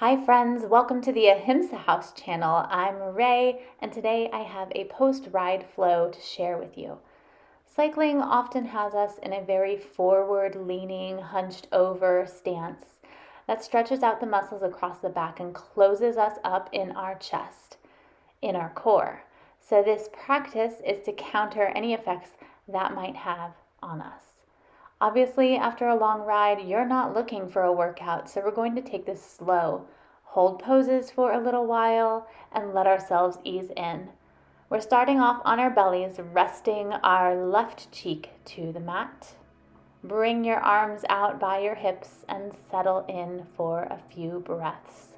Hi friends, welcome to the Ahimsa House channel. I'm Ray, and today I have a post-ride flow to share with you. Cycling often has us in a very forward-leaning, hunched-over stance that stretches out the muscles across the back and closes us up in our chest, in our core. So this practice is to counter any effects that might have on us. Obviously, after a long ride, you're not looking for a workout, so we're going to take this slow, hold poses for a little while, and let ourselves ease in. We're starting off on our bellies, resting our left cheek to the mat. Bring your arms out by your hips and settle in for a few breaths.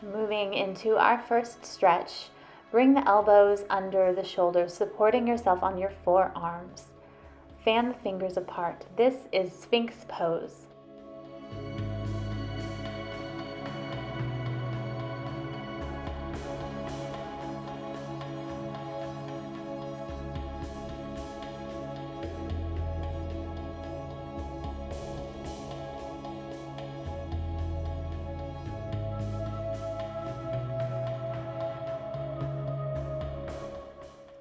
Moving into our first stretch, bring the elbows under the shoulders, supporting yourself on your forearms. Fan the fingers apart. This is Sphinx pose.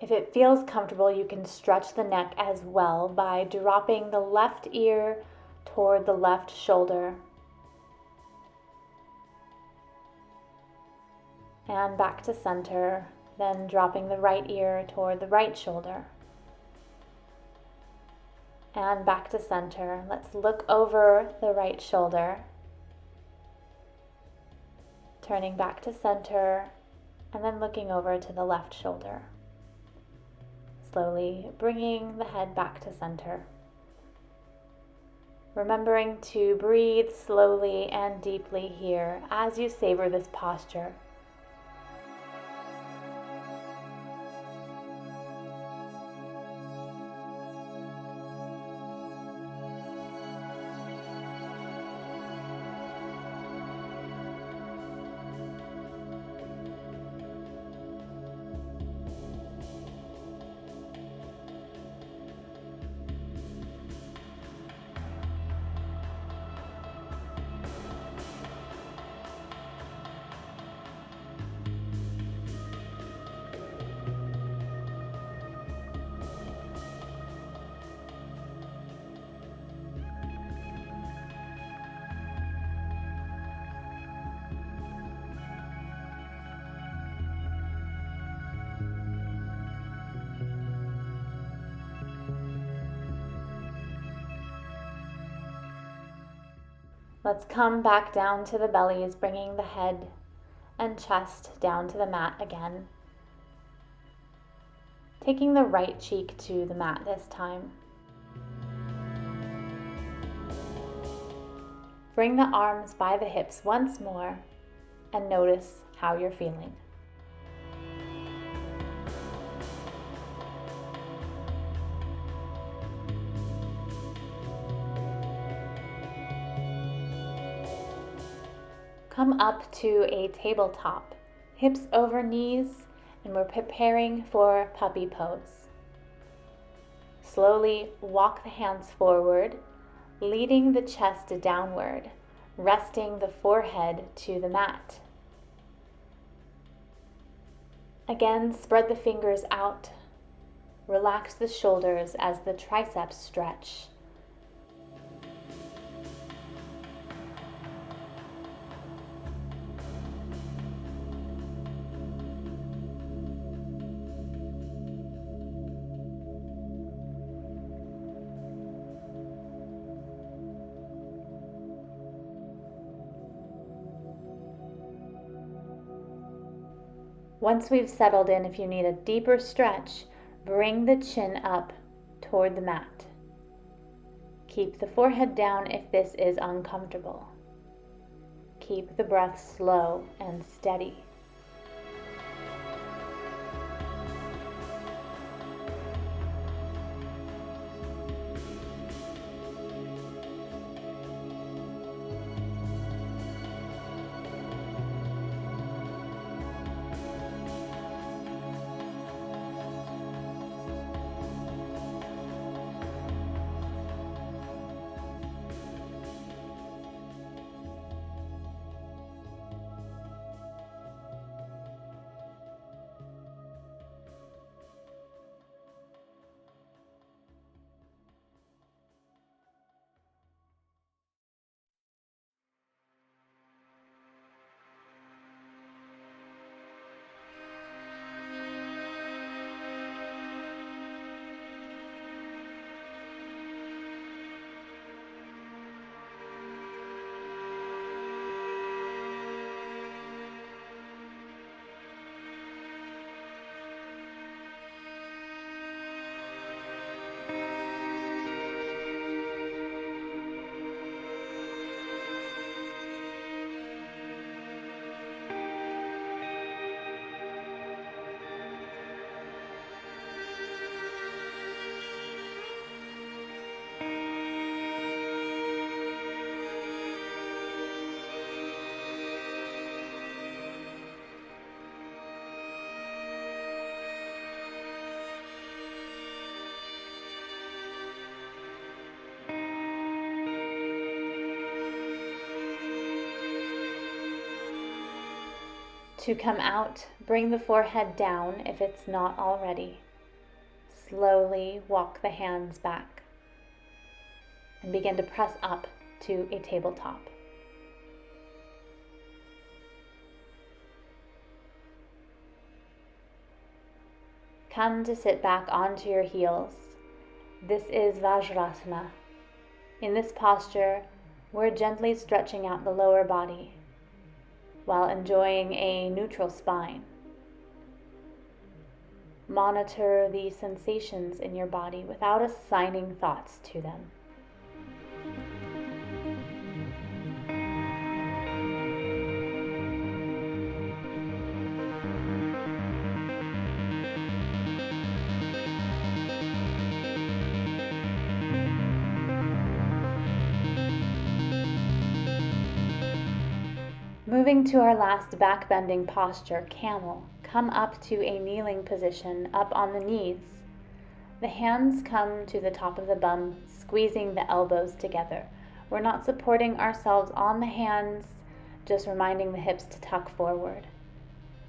If it feels comfortable, you can stretch the neck as well by dropping the left ear toward the left shoulder and back to center, then dropping the right ear toward the right shoulder and back to center. Let's look over the right shoulder, turning back to center, and then looking over to the left shoulder. Slowly bringing the head back to center. Remembering to breathe slowly and deeply here as you savor this posture. Let's come back down to the bellies, bringing the head and chest down to the mat again. Taking the right cheek to the mat this time. Bring the arms by the hips once more and notice how you're feeling. Come up to a tabletop, hips over knees, and we're preparing for puppy pose. Slowly walk the hands forward, leading the chest downward, resting the forehead to the mat. Again, spread the fingers out. Relax the shoulders as the triceps stretch. Once we've settled in, if you need a deeper stretch, bring the chin up toward the mat. Keep the forehead down if this is uncomfortable. Keep the breath slow and steady. To come out, bring the forehead down if it's not already. Slowly walk the hands back and begin to press up to a tabletop. Come to sit back onto your heels. This is Vajrasana. In this posture, we're gently stretching out the lower body while enjoying a neutral spine. Monitor the sensations in your body without assigning thoughts to them. Moving to our last back bending posture, camel. Come up to a kneeling position, up on the knees. The hands come to the top of the bum, squeezing the elbows together. We're not supporting ourselves on the hands, just reminding the hips to tuck forward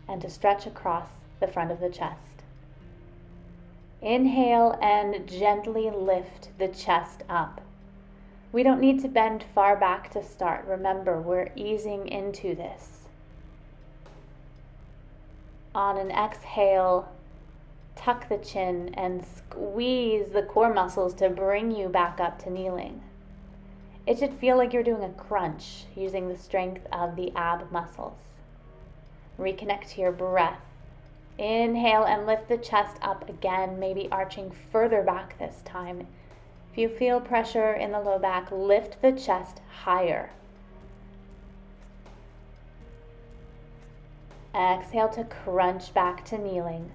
and to stretch across the front of the chest. Inhale and gently lift the chest up. We don't need to bend far back to start. Remember, we're easing into this. On an exhale, tuck the chin and squeeze the core muscles to bring you back up to kneeling. It should feel like you're doing a crunch using the strength of the ab muscles. Reconnect to your breath. Inhale and lift the chest up again, maybe arching further back this time. If you feel pressure in the low back, lift the chest higher. Exhale to crunch back to kneeling.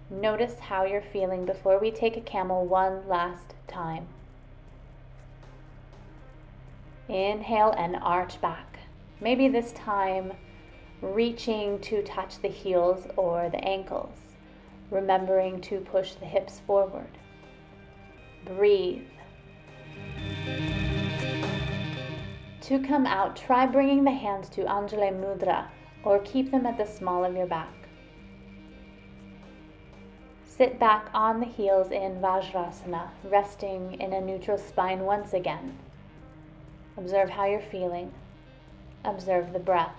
Notice how you're feeling before we take a camel one last time. Inhale and arch back. Maybe this time reaching to touch the heels or the ankles, remembering to push the hips forward. Breathe. To come out, try bringing the hands to Anjali Mudra or keep them at the small of your back. Sit back on the heels in Vajrasana, resting in a neutral spine once again. Observe how you're feeling. Observe the breath.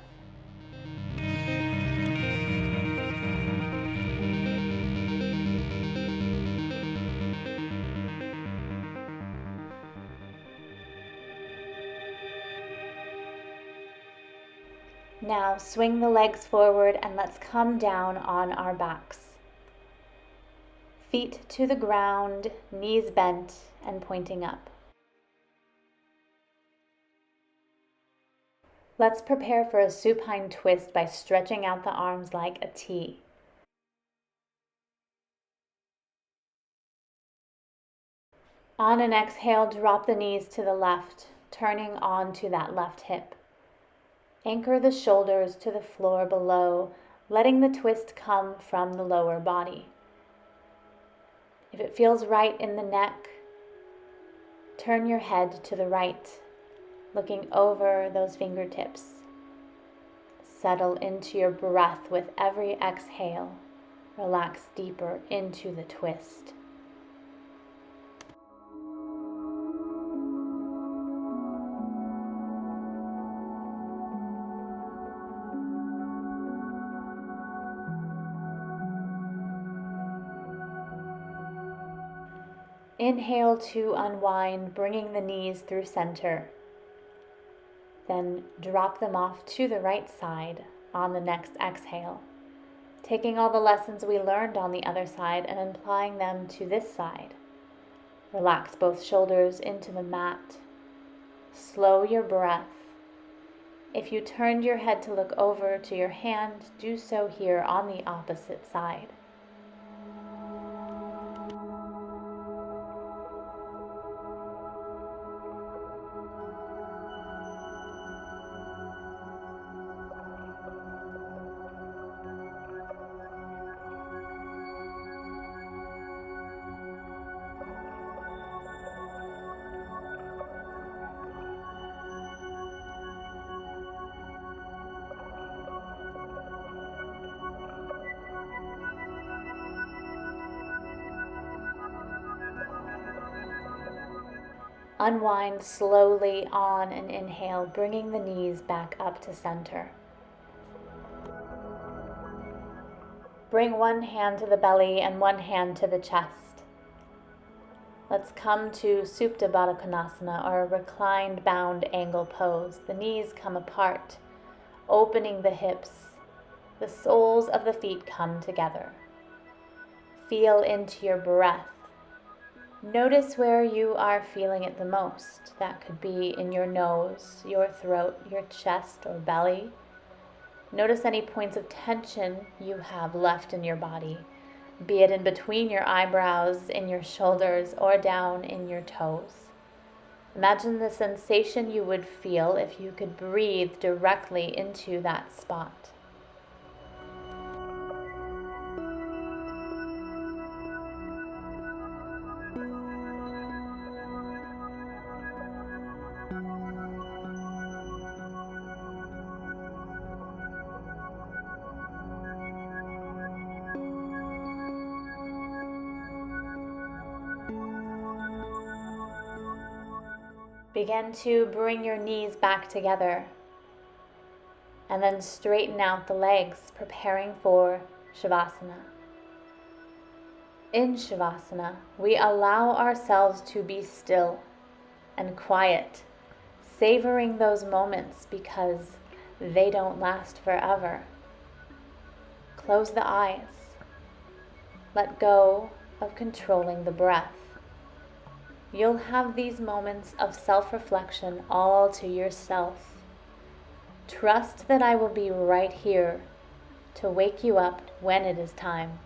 Now swing the legs forward and let's come down on our backs. Feet to the ground, knees bent and pointing up. Let's prepare for a supine twist by stretching out the arms like a T. On an exhale, drop the knees to the left, turning onto that left hip. Anchor the shoulders to the floor below, letting the twist come from the lower body. If it feels right in the neck, turn your head to the right, looking over those fingertips. Settle into your breath with every exhale. Relax deeper into the twist. Inhale to unwind, bringing the knees through center. Then drop them off to the right side on the next exhale. Taking all the lessons we learned on the other side and applying them to this side. Relax both shoulders into the mat. Slow your breath. If you turned your head to look over to your hand, do so here on the opposite side. Unwind slowly on an inhale, bringing the knees back up to center. Bring one hand to the belly and one hand to the chest. Let's come to Supta Baddha Konasana, or a reclined bound angle pose. The knees come apart, opening the hips. The soles of the feet come together. Feel into your breath. Notice where you are feeling it the most. That could be in your nose, your throat, your chest, or belly. Notice any points of tension you have left in your body, be it in between your eyebrows, in your shoulders, or down in your toes. Imagine the sensation you would feel if you could breathe directly into that spot. Begin to bring your knees back together and then straighten out the legs, preparing for Shavasana. In Shavasana, we allow ourselves to be still and quiet, savoring those moments because they don't last forever. Close the eyes. Let go of controlling the breath. You'll have these moments of self-reflection all to yourself. Trust that I will be right here to wake you up when it is time.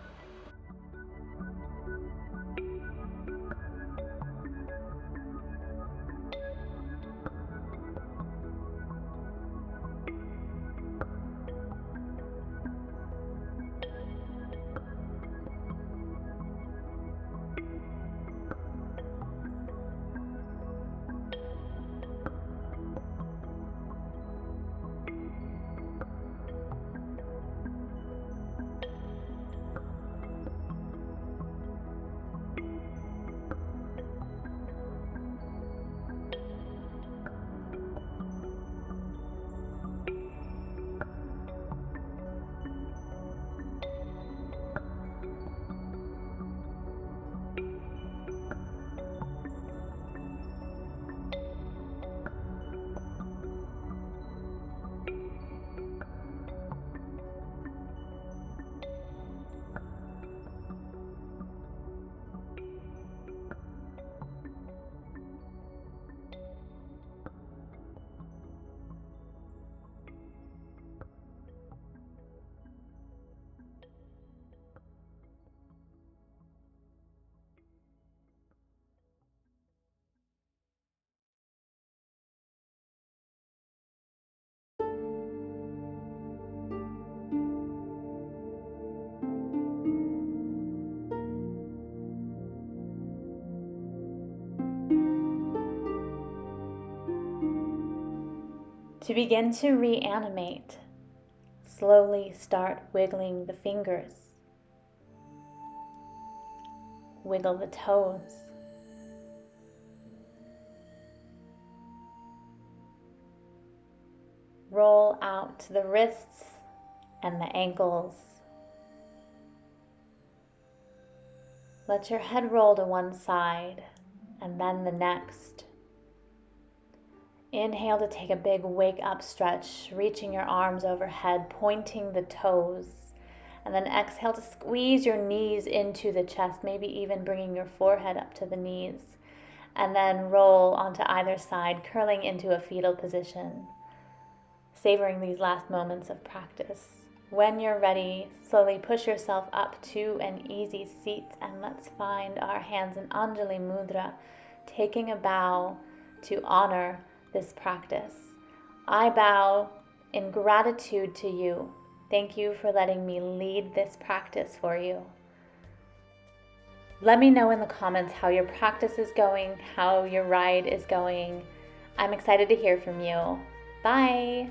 To begin to reanimate, slowly start wiggling the fingers. Wiggle the toes. Roll out to the wrists and the ankles. Let your head roll to one side and then the next. Inhale to take a big wake up stretch, reaching your arms overhead, pointing the toes. And then exhale to squeeze your knees into the chest, maybe even bringing your forehead up to the knees. And then roll onto either side, curling into a fetal position. Savoring these last moments of practice. When you're ready, slowly push yourself up to an easy seat, and let's find our hands in Anjali Mudra, taking a bow to honor this practice. I bow in gratitude to you. Thank you for letting me lead this practice for you. Let me know in the comments how your practice is going, how your ride is going. I'm excited to hear from you. Bye.